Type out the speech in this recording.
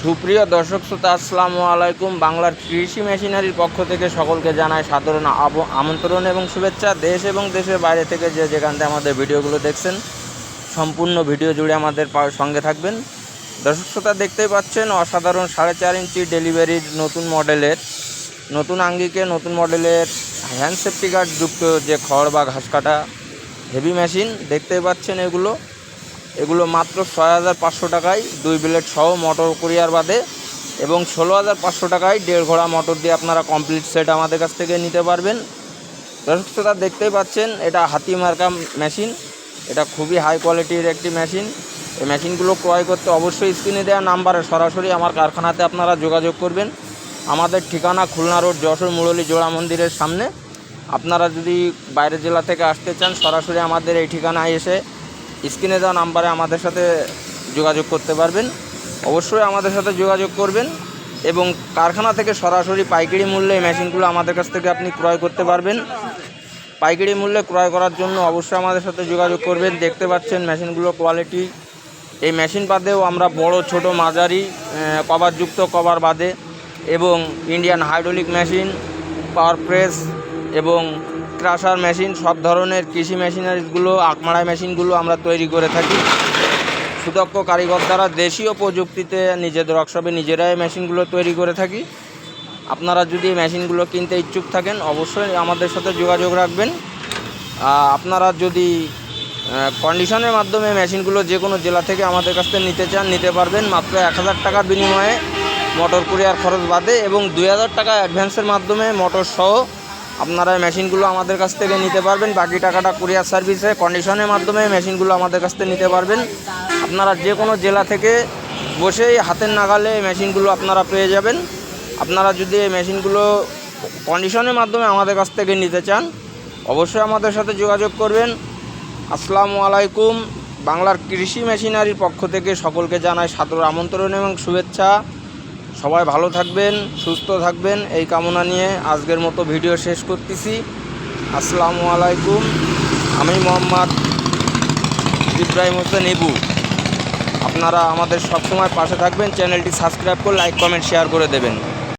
সুপ্রিয় দর্শক শ্রোতা, আসসালামু আলাইকুম। বাংলার কৃষি মেশিনারির পক্ষ থেকে সকলকে জানাই সাধারণ আমন্ত্রণ এবং শুভেচ্ছা। দেশ এবং দেশের বাইরে থেকে যে যেখান থেকে আমাদের ভিডিওগুলো দেখছেন, সম্পূর্ণ ভিডিও জুড়ে আমাদের সঙ্গে থাকবেন। দর্শক শ্রোতা, দেখতেই পাচ্ছেন অসাধারণ 4.5 ইঞ্চি ডেলিভারির নতুন আঙ্গিকে নতুন মডেলের হ্যান্ড সেফটি গার্ড যুক্ত যে খড় বা ঘাস কাটা হেভি মেশিন দেখতেই পাচ্ছেন। এগুলো মাত্র 6,500 টাকায় 2 ব্লেড সহ মোটর কুরিয়ার বাদে, এবং 16,500 টাকায় 1.5 ঘোড়া মোটর দিয়ে আপনারা কমপ্লিট সেট আমাদের কাছ থেকে নিতে পারবেন। দর্শক শ্রোতা, দেখতেই পাচ্ছেন এটা হাতি মার্কা মেশিন। এটা খুবই হাই কোয়ালিটির একটি মেশিন। এই মেশিনগুলো ক্রয় করতে অবশ্যই স্ক্রিনে দেওয়া নাম্বারে সরাসরি আমার কারখানাতে আপনারা যোগাযোগ করবেন। আমাদের ঠিকানা খুলনা রোড, যশোর মুরলী জোড়া মন্দিরের সামনে। আপনারা যদি বাইরের জেলা থেকে আসতে চান, সরাসরি আমাদের এই ঠিকানায় এসে স্ক্রিনে দেওয়া নাম্বারে আমাদের সাথে যোগাযোগ করতে পারবেন। অবশ্যই আমাদের সাথে যোগাযোগ করবেন এবং কারখানা থেকে সরাসরি পাইকারি মূল্যে এই মেশিনগুলো আমাদের কাছ থেকে আপনি ক্রয় করতে পারবেন। পাইকারি মূল্যে ক্রয় করার জন্য অবশ্যই আমাদের সাথে যোগাযোগ করবেন। দেখতে পাচ্ছেন মেশিনগুলোর কোয়ালিটি। এই মেশিন বাদেও আমরা বড়, ছোট, মাঝারি, কভারযুক্ত, কভার বাদে এবং ইন্ডিয়ান হাইড্রোলিক মেশিন, পাওয়ার প্রেস এবং ক্রাশার মেশিন, সব ধরনের কৃষি মেশিনারিজগুলো, আখমাড়াই মেশিনগুলো আমরা তৈরি করে থাকি সুদক্ষ কারিগর দ্বারা। দেশীয় প্রযুক্তিতে নিজেদের ওয়ার্কশপে নিজেরাই মেশিনগুলো তৈরি করে থাকি। আপনারা যদি মেশিনগুলো কিনতে ইচ্ছুক থাকেন, অবশ্যই আমাদের সাথে যোগাযোগ রাখবেন। আপনারা যদি কন্ডিশনের মাধ্যমে মেশিনগুলো যে কোনো জেলা থেকে আমাদের কাছ থেকে নিতে চান, নিতে পারবেন মাত্র 1,000 টাকার বিনিময়ে মোটর কুরিয়ার খরচ বাদে, এবং 2,000 টাকা অ্যাডভান্সের মাধ্যমে মোটর সহ আপনারা মেশিনগুলো আমাদের কাছ থেকে নিতে পারবেন। বাকি টাকাটা কুরিয়ার সার্ভিসে কন্ডিশনের মাধ্যমে মেশিনগুলো আমাদের কাছ থেকে নিতে পারবেন। আপনারা যে কোনো জেলা থেকে বসেই হাতের নাগালে এই মেশিনগুলো আপনারা পেয়ে যাবেন। আপনারা যদি এই মেশিনগুলো কন্ডিশনের মাধ্যমে আমাদের কাছ থেকে নিতে চান, অবশ্যই আমাদের সাথে যোগাযোগ করবেন। আসসালামু আলাইকুম। বাংলার কৃষি মেশিনারির পক্ষ থেকে সকলকে জানাই সাদর আমন্ত্রণ এবং শুভেচ্ছা। সবাই ভালো থাকবেন, সুস্থ থাকবেন, এই কামনা নিয়ে আজকের মতো ভিডিও শেষ করতেছি। আসসালামু আলাইকুম। আমি মোহাম্মদ ইব্রাহিম হোসেন ইবু। আপনারা আমাদের সবসময় পাশে থাকবেন। চ্যানেলটি সাবস্ক্রাইব করে লাইক, কমেন্ট, শেয়ার করে দেবেন।